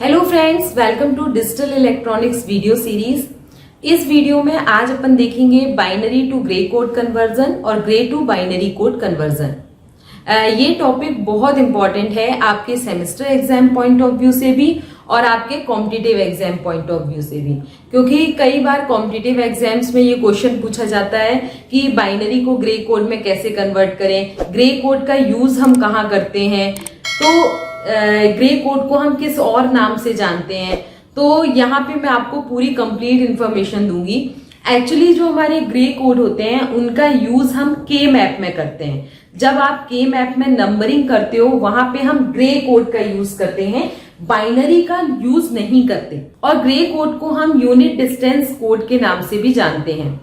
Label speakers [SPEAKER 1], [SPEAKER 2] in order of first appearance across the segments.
[SPEAKER 1] Hello friends, welcome to digital electronics video series. इस video में आज अपन देखेंगे binary to Gray code conversion और Gray to binary code conversion. ये टॉपिक बहुत इंपॉर्टेंट है आपके semester exam point of view से भी और आपके competitive exam point of view से भी, क्योंकि कई बार कॉम्पिटिटिव एग्जाम्स में ये क्वेश्चन पूछा जाता है कि बाइनरी को ग्रे कोड में कैसे कन्वर्ट करें, ग्रे कोड का यूज हम कहाँ करते हैं, तो ग्रे कोड को हम किस और नाम से जानते हैं। तो यहाँ पे मैं आपको पूरी कंप्लीट इंफॉर्मेशन दूंगी। एक्चुअली जो हमारे ग्रे कोड होते हैं उनका यूज हम के मैप में करते हैं। जब आप के मैप में नंबरिंग करते हो वहां पे हम ग्रे कोड का यूज करते हैं, बाइनरी का यूज नहीं करते। और ग्रे कोड को हम यूनिट डिस्टेंस कोड के नाम से भी जानते हैं।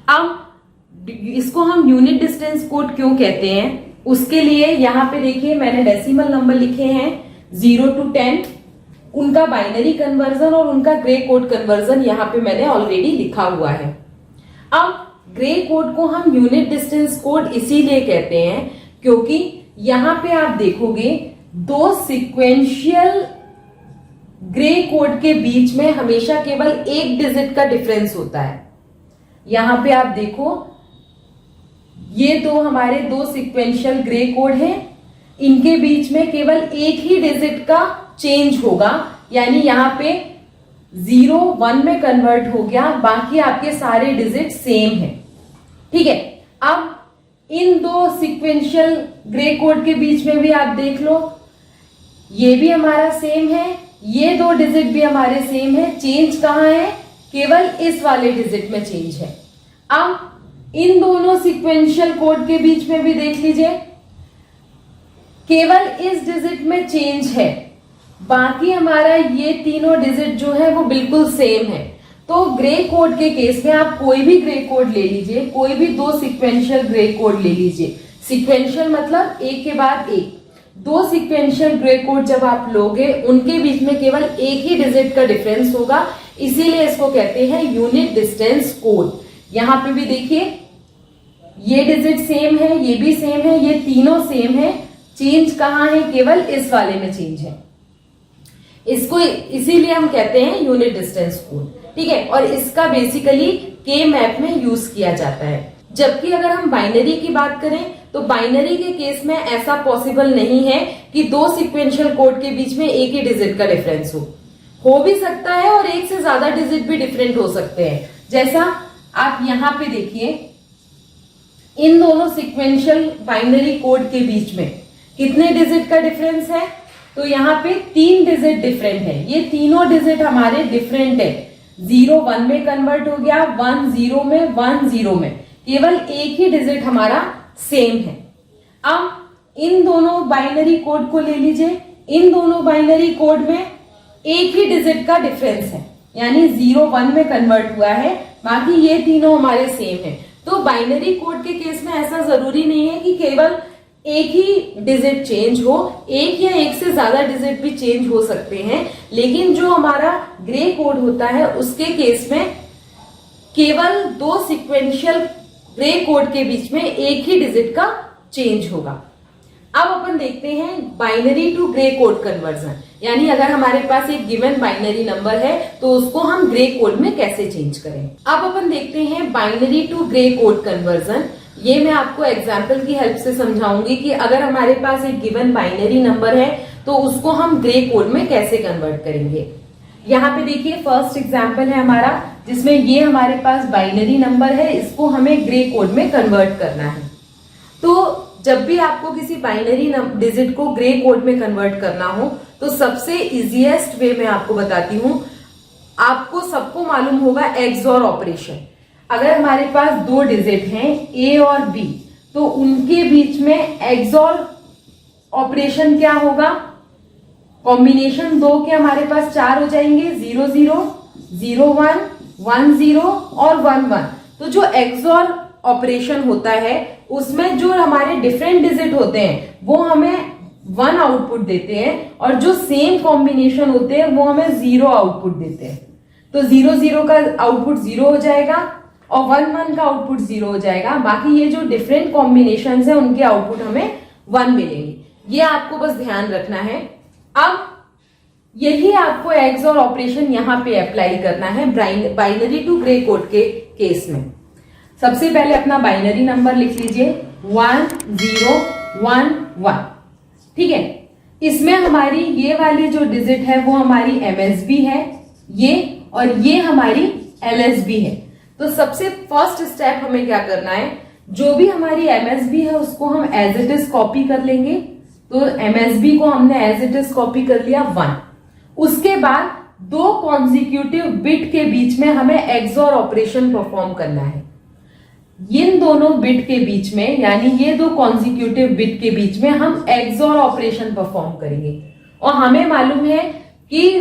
[SPEAKER 1] अब इसको हम यूनिट डिस्टेंस कोड क्यों कहते हैं, उसके लिए यहाँ पे देखिए मैंने डेसिमल नंबर लिखे हैं 0 to 10, उनका बाइनरी कन्वर्जन और उनका ग्रे कोड कन्वर्जन यहाँ पे मैंने ऑलरेडी लिखा हुआ है। अब ग्रे कोड को हम यूनिट डिस्टेंस कोड इसीलिए कहते हैं क्योंकि यहाँ पे आप देखोगे दो सिक्वेंशियल ग्रे कोड के बीच में हमेशा केवल एक डिजिट का डिफरेंस होता है। यहां पे आप देखो ये हमारे दो सिक्वेंशियल ग्रे कोड हैं, इनके बीच में केवल एक ही डिजिट का चेंज होगा, यानी यहां पे 0 1 में कन्वर्ट हो गया, बाकी आपके सारे डिजिट सेम है। ठीक है, अब इन दो सिक्वेंशियल ग्रे कोड के बीच में भी आप देख लो, ये भी हमारा सेम है, ये दो डिजिट भी हमारे सेम है। चेंज कहां है, केवल इस वाले डिजिट में चेंज है। अब इन दोनों सिक्वेंशियल कोड के बीच में भी देख लीजिए, केवल इस डिजिट में चेंज है, बाकी हमारा ये तीनों डिजिट जो है वो बिल्कुल सेम है। तो ग्रे कोड के केस में आप कोई भी ग्रे कोड ले लीजिए, कोई भी दो सिक्वेंशियल ग्रे कोड ले लीजिए। सिक्वेंशियल मतलब एक के बाद एक, दो सिक्वेंशियल ग्रे कोड जब आप लोगे उनके बीच में केवल एक ही डिजिट का डिफरेंस होगा, इसीलिए इसको कहते हैं यूनिट डिस्टेंस कोड। यहां पे भी देखिए ये डिजिट सेम है, ये भी सेम है, ये तीनों सेम है। चेंज कहां है, केवल इस वाले में चेंज है। इसको इसीलिए हम कहते हैं यूनिट डिस्टेंस कोड। ठीक है, और इसका बेसिकली के मैप में यूज किया जाता है। जबकि अगर हम बाइनरी की बात करें तो बाइनरी के केस में ऐसा पॉसिबल नहीं है कि दो सिक्वेंशियल कोड के बीच में एक ही डिजिट का डिफरेंस हो भी सकता है और एक से ज्यादा डिजिट भी डिफरेंट हो सकते हैं। जैसा आप यहां पे देखिए, इन दोनों सिक्वेंशियल बाइनरी कोड के बीच में कितने डिजिट का डिफरेंस है, तो यहाँ पे 3 डिजिट डिफरेंट है। ये तीनों डिजिट हमारे डिफरेंट है। 0 1 में कन्वर्ट हो गया, 1 0 में, 1 0 में, केवल एक ही डिजिट हमारा सेम है। अब इन दोनों बाइनरी कोड को ले लीजिए, इन दोनों बाइनरी कोड में एक ही डिजिट का डिफरेंस है, यानी 0 1 में कन्वर्ट हुआ है, बाकी ये तीनों हमारे सेम है। तो बाइनरी कोड के केस में ऐसा जरूरी नहीं है कि केवल एक ही डिजिट चेंज हो, एक या एक से ज्यादा डिजिट भी चेंज हो सकते हैं। लेकिन जो हमारा ग्रे कोड होता है उसके केस में केवल दो सिक्वेंशियल ग्रे कोड के बीच में एक ही डिजिट का चेंज होगा। अब अपन देखते हैं binary to Gray code conversion, यानी अगर हमारे पास एक गिवन बाइनरी नंबर है तो उसको हम ग्रे कोड में कैसे चेंज करें। अब अपन देखते हैं binary to Gray code conversion. ये मैं आपको एग्जाम्पल की हेल्प से समझाऊंगी कि अगर हमारे पास एक गिवन बाइनरी नंबर है तो उसको हम ग्रे कोड में कैसे कन्वर्ट करेंगे। यहाँ पे देखिए फर्स्ट एग्जाम्पल है हमारा, जिसमें ये हमारे पास बाइनरी नंबर है, इसको हमें ग्रे कोड में कन्वर्ट करना है। तो जब भी आपको किसी बाइनरी डिजिट को ग्रे कोड में कन्वर्ट करना हो तो सबसे इजीएस्ट वे मैं आपको बताती हूं। आपको सबको मालूम होगा एक्सऑर ऑपरेशन। अगर हमारे पास दो डिजिट हैं ए और बी, तो उनके बीच में एक्सऑर ऑपरेशन क्या होगा, कॉम्बिनेशन दो के हमारे पास 4 हो जाएंगे, 0 0 0 1 1 0 और 1 1। तो जो एक्सऑर ऑपरेशन होता है उसमें जो हमारे डिफरेंट डिजिट होते हैं वो हमें 1 आउटपुट देते हैं और जो सेम कॉम्बिनेशन होते हैं वो हमें 0 आउटपुट देते हैं। तो 0 0 का आउटपुट 0 हो जाएगा और 1 1 का आउटपुट 0 हो जाएगा। बाकी ये जो डिफरेंट कॉम्बिनेशंस हैं उनके आउटपुट हमें 1 मिलेंगे। ये आपको बस ध्यान रखना है। अब यही आपको एक्सओर ऑपरेशन यहाँ पे अप्लाई करना है बाइनरी टू ग्रे कोड के केस में। सबसे पहले अपना बाइनरी नंबर लिख लीजिए 1011, ठीक है। इसमें हमारी ये वाली जो डिजिट है वो हमारी MSB है, ये और ये हमारी LSB है। तो सबसे फर्स्ट स्टेप हमें क्या करना है, जो भी हमारी MSB है उसको हम एज इट इज कॉपी कर लेंगे। तो MSB को हमने एज इट इज कॉपी कर लिया 1। उसके बाद 2 कॉन्जिक्यूटिव बिट के बीच में हमें एक्सओर ऑपरेशन परफॉर्म करना है। इन दोनों बिट के बीच में, यानी ये 2 कॉन्जिक्यूटिव बिट के बीच में हम एक्सओर ऑपरेशन परफॉर्म करेंगे। और हमें मालूम है कि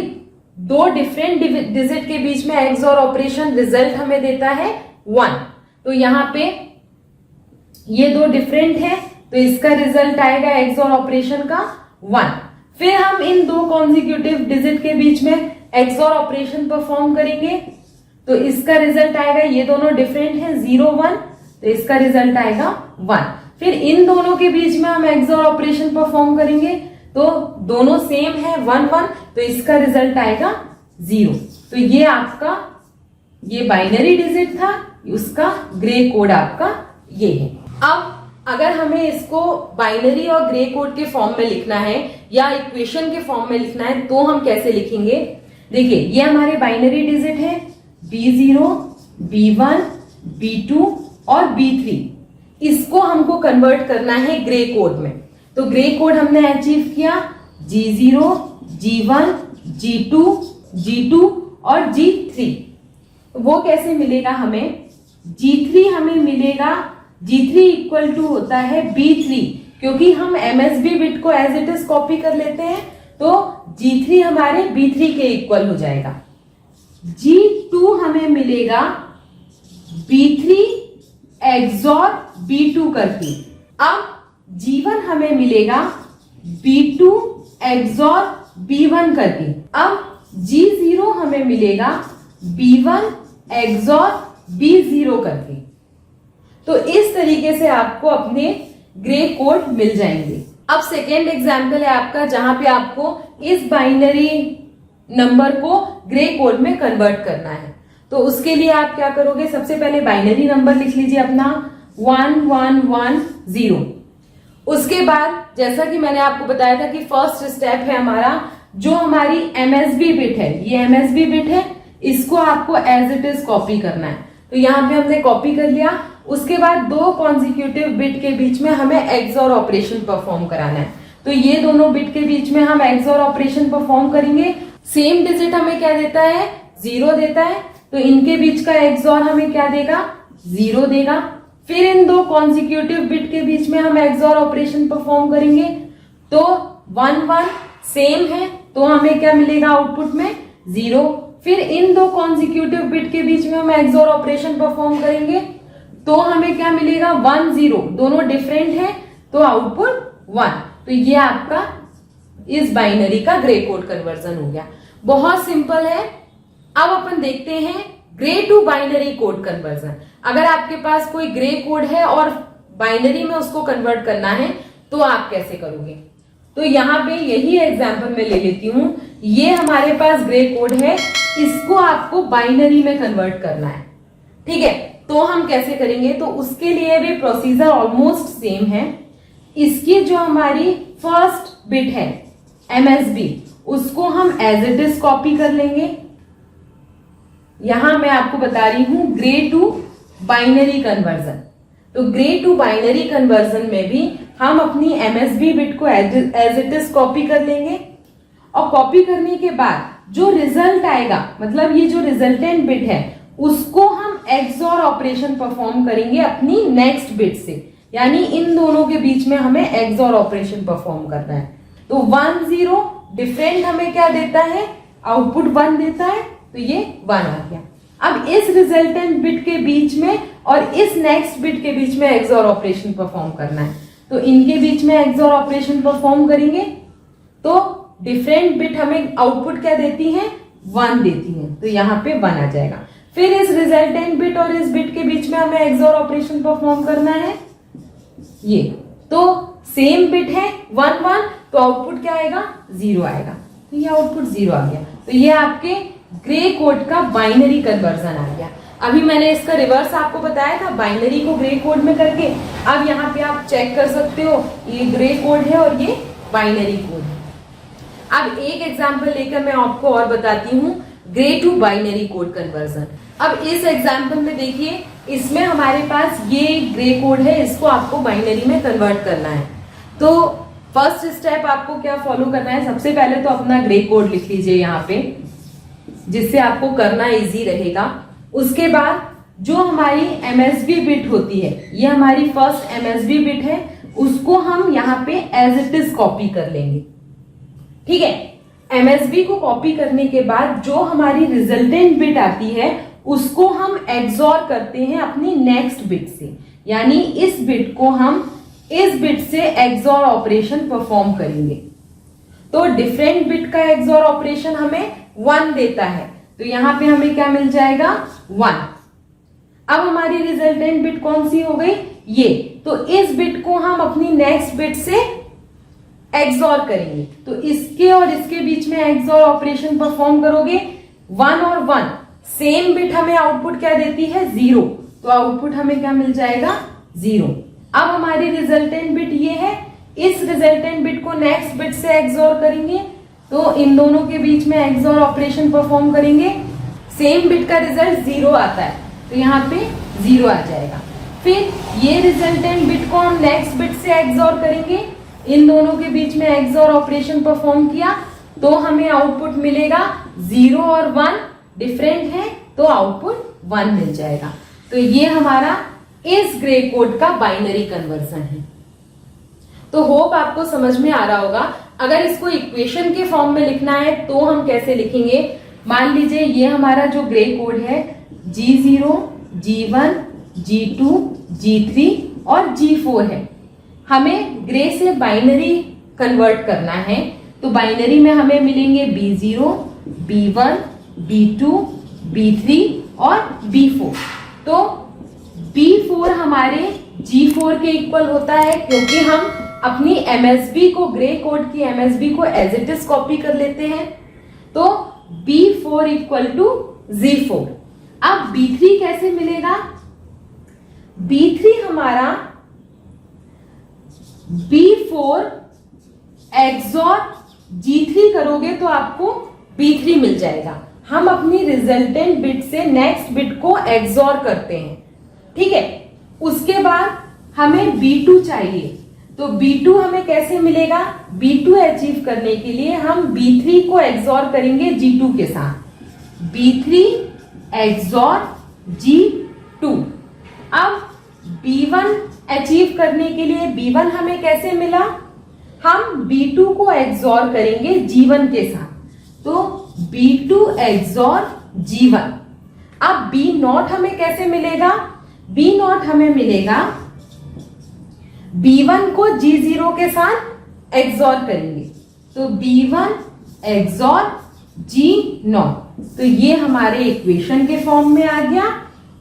[SPEAKER 1] 2 डिफरेंट डिजिट के बीच में एक्सओर ऑपरेशन रिजल्ट हमें देता है 1। तो यहाँ पे ये 2 डिफरेंट है, तो इसका रिजल्ट आएगा एक्सओर ऑपरेशन का 1। फिर हम इन 2 कॉन्जिक्यूटिव डिजिट के बीच में एक्सओर ऑपरेशन परफॉर्म करेंगे, तो इसका रिजल्ट आएगा, ये दोनों डिफरेंट है 0 1, तो इसका रिजल्ट आएगा 1। फिर इन दोनों के बीच में हम एक्सओर ऑपरेशन परफॉर्म करेंगे, तो दोनों सेम है 1 1, तो इसका रिजल्ट आएगा 0। तो ये आपका ये बाइनरी डिजिट था, उसका ग्रे कोड आपका ये है। अब अगर हमें इसको बाइनरी और ग्रे कोड के फॉर्म में लिखना है या इक्वेशन के फॉर्म में लिखना है, तो हम कैसे लिखेंगे। देखिए ये हमारे बाइनरी डिजिट है B0, B1, B2 और B3। इसको हमको कन्वर्ट करना है ग्रे कोड में। तो ग्रे कोड हमने अचीव किया G0, G1, G2, G2 और G3। वो कैसे मिलेगा हमें, G3 हमें मिलेगा, G3 इक्वल टू होता है B3, क्योंकि हम MSB बिट को एज इट इज कॉपी कर लेते हैं, तो G3 हमारे B3 के इक्वल हो जाएगा। G2 हमें मिलेगा B3 एक्सॉर B2 करके। अब G1 हमें मिलेगा B2 एक्सॉर B1 करके। अब G0 हमें मिलेगा B1 एक्सॉर B0 करके। तो इस तरीके से आपको अपने ग्रे कोड मिल जाएंगे। अब सेकेंड एग्जाम्पल है आपका, जहां पे आपको इस बाइनरी नंबर को ग्रे कोड में कन्वर्ट करना है। तो उसके लिए आप क्या करोगे, सबसे पहले बाइनरी नंबर लिख लीजिए अपना 1110। उसके बाद जैसा कि मैंने आपको बताया था कि फर्स्ट स्टेप है हमारा, जो हमारी MSB बिट है, ये MSB बिट है, इसको आपको एज इट इज कॉपी करना है। तो यहाँ पे हमने कॉपी कर लिया। उसके बाद 2 कॉन्जिक्यूटिव बिट के बीच में हमें एक्सओर ऑपरेशन परफॉर्म कराना है। तो ये दोनों बिट के बीच में हम एक्सओर ऑपरेशन परफॉर्म करेंगे। सेम डिजिट हमें क्या देता है, 0 देता है, तो इनके बीच का एक्सओर हमें क्या देगा, 0 देगा। फिर इन 2 कॉन्जिक्यूटिव बिट के बीच में हम एक्सओर ऑपरेशन परफॉर्म करेंगे, तो 1 1 सेम है, तो हमें क्या मिलेगा आउटपुट में 0। फिर इन 2 कॉन्जिक्यूटिव बिट के बीच में हम एक्सओर ऑपरेशन परफॉर्म करेंगे, तो हमें क्या मिलेगा 1 0, दोनों डिफरेंट है, तो आउटपुट 1। तो ये आपका इस बाइनरी का ग्रे कोड कन्वर्जन हो गया। बहुत सिंपल है। अब अपन देखते हैं Gray to binary code conversion. अगर आपके पास कोई ग्रे कोड है और बाइनरी में उसको कन्वर्ट करना है, तो आप कैसे करोगे। तो यहाँ पे यही एग्जाम्पल मैं ले लेती हूं। ये हमारे पास ग्रे कोड है, इसको आपको बाइनरी में कन्वर्ट करना है, ठीक है। तो हम कैसे करेंगे, तो उसके लिए भी प्रोसीजर ऑलमोस्ट सेम है। इसकी जो हमारी फर्स्ट बिट है MSB, उसको हम एज इट इज कॉपी कर लेंगे। यहां मैं आपको बता रही हूं ग्रे टू बाइनरी कन्वर्जन। तो ग्रे टू बाइनरी कन्वर्जन में भी हम अपनी MSB बिट को एज इट इज कॉपी कर लेंगे, और कॉपी करने के बाद जो रिजल्ट आएगा, मतलब ये जो रिजल्टेंट बिट है, उसको हम एक्सओर ऑपरेशन परफॉर्म करेंगे अपनी नेक्स्ट बिट से। यानी इन दोनों के बीच में हमें एक्सओर ऑपरेशन परफॉर्म करना है। तो 1 0 डिफरेंट हमें क्या देता है, आउटपुट 1 देता है, तो ये 1 आ गया। अब इस रिजल्टेंट बिट के बीच में और इस नेक्स्ट बिट के बीच में एक्सओर ऑपरेशन परफॉर्म करना है। तो इनके बीच में एक्सओर ऑपरेशन परफॉर्म करेंगे, तो डिफरेंट बिट हमें आउटपुट क्या देती है, 1 देती है, तो यहाँ पे 1 आ जाएगा। फिर इस रिजल्टेंट बिट और इस बिट के बीच में हमें एक्सओर ऑपरेशन परफॉर्म करना है, ये तो सेम बिट है 1 1, तो आउटपुट क्या आएगा, 0 आएगा। तो ये आउटपुट 0 आ गया। तो ये आपके ग्रे कोड का बाइनरी कन्वर्जन आ गया। अभी मैंने इसका रिवर्स आपको बताया था बाइनरी को ग्रे कोड में करके। अब यहाँ पे आप चेक कर सकते हो ये ग्रे कोड है और ये बाइनरी कोड है। अब एक एग्जांपल लेकर मैं आपको और बताती हूँ Gray to binary code conversion. अब इस एग्जांपल में देखिए, इसमें हमारे पास ये ग्रे कोड है, इसको आपको बाइनरी में कन्वर्ट करना है। तो फर्स्ट स्टेप आपको क्या फॉलो करना है, सबसे पहले तो अपना ग्रे कोड लिख लीजिए यहाँ पे, जिससे आपको करना इजी रहेगा। उसके बाद जो हमारी MSB बिट होती है, ये हमारी फर्स्ट MSB बिट है, उसको हम यहाँ पे एज इट इज कॉपी कर लेंगे। ठीक है, MSB को कॉपी करने के बाद जो हमारी रिजल्टेंट बिट आती है उसको हम एग्जॉर करते हैं अपनी नेक्स्ट बिट से, यानी इस बिट को हम इस बिट से एग्जॉर ऑपरेशन परफॉर्म करेंगे। तो डिफरेंट बिट का एग्जॉर ऑपरेशन हमें 1 देता है, तो यहां पे हमें क्या मिल जाएगा 1। अब हमारी रिजल्टेंट बिट कौन सी हो गई, ये। तो इस बिट को हम अपनी नेक्स्ट बिट से एग्जॉर करेंगे। तो इसके और इसके बीच में एग्जॉर ऑपरेशन परफॉर्म करोगे, 1 और 1 सेम बिट हमें आउटपुट क्या देती है 0, तो आउटपुट हमें क्या मिल जाएगा 0। अब हमारी रिजल्टेंट बिट ये है, इस रिजल्टेंट बिट को नेक्स्ट बिट से एग्जॉर करेंगे, तो इन दोनों के बीच में एग्जॉर ऑपरेशन परफॉर्म करेंगे, सेम बिट का रिजल्ट 0 आता है, तो यहाँ पे 0 आ जाएगा। फिर ये रिजल्टेंट बिट को हम नेक्स्ट बिट से एग्जॉर करेंगे, इन दोनों के बीच में एग्जॉर ऑपरेशन परफॉर्म किया, तो हमें आउटपुट मिलेगा 0 और 1 डिफरेंट है, तो आउटपुट 1 मिल जाएगा। तो ये हमारा इस ग्रे कोड का बाइनरी कन्वर्जन है। तो होप आपको समझ में आ रहा होगा। अगर इसको इक्वेशन के फॉर्म में लिखना है तो हम कैसे लिखेंगे, मान लीजिए ये हमारा जो ग्रे कोड है G0, G1, G2, G3 और G4 है। हमें ग्रे से बाइनरी कन्वर्ट करना है, तो बाइनरी में हमें मिलेंगे B0, B1, B2, B3 और B4। तो B4 हमारे G4 के इक्वल होता है, क्योंकि हम अपनी MSB को, ग्रे कोड की MSB को एज इट इज कॉपी कर लेते हैं। तो B4 इक्वल टू Z4। अब B3 कैसे मिलेगा, B3 हमारा B4 एक्सॉर G3 करोगे तो आपको B3 मिल जाएगा। हम अपनी रिजल्टेंट बिट से नेक्स्ट बिट को एक्सॉर करते हैं, ठीक है। उसके बाद हमें B2 चाहिए, तो B2 हमें कैसे मिलेगा, B2 अचीव करने के लिए हम B3 को एक्सॉर करेंगे G2 के साथ, B3 एक्सॉर G2। अब B1 अचीव करने के लिए B1 हमें कैसे मिला, हम B2 को एक्सॉर करेंगे G1 के साथ, तो B2 एक्सॉर G1। अब B0 हमें कैसे मिलेगा, B0 हमें मिलेगा B1 को G0 के साथ एक्सॉर करेंगे, तो B1 एक्सॉर G0। तो ये हमारे इक्वेशन के फॉर्म में आ गया।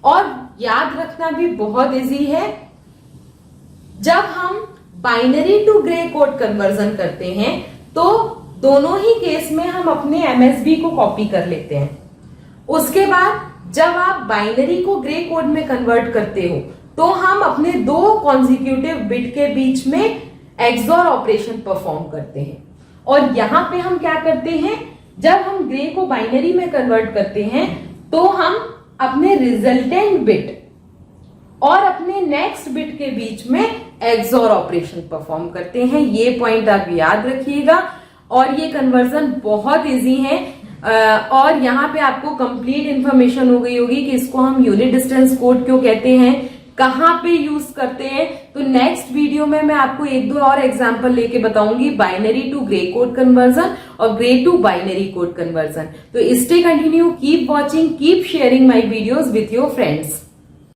[SPEAKER 1] और याद रखना भी बहुत इजी है, जब हम binary to Gray code conversion करते हैं तो दोनों ही केस में हम अपने MSB को कॉपी कर लेते हैं। उसके बाद जब आप बाइनरी को ग्रे कोड में कन्वर्ट करते हो तो हम अपने दो कॉन्जिक्यूटिव बिट के बीच में एक्सॉर ऑपरेशन परफॉर्म करते हैं। और यहां पे हम क्या करते हैं, जब हम ग्रे को बाइनरी में कन्वर्ट करते हैं तो हम अपने रिजल्टेंट बिट और अपने नेक्स्ट बिट के बीच में एक्सॉर ऑपरेशन परफॉर्म करते हैं। ये पॉइंट आप याद रखिएगा। और ये कन्वर्जन बहुत इजी है। और यहाँ पे आपको कंप्लीट इंफॉर्मेशन हो गई होगी कि इसको हम यूनिट डिस्टेंस कोड क्यों कहते हैं, कहाँ पे यूज करते हैं। तो नेक्स्ट वीडियो में मैं आपको एक दो और एग्जांपल लेके बताऊंगी, binary to Gray code conversion और Gray to binary code conversion. तो stay continue, keep watching, keep sharing my videos with your friends.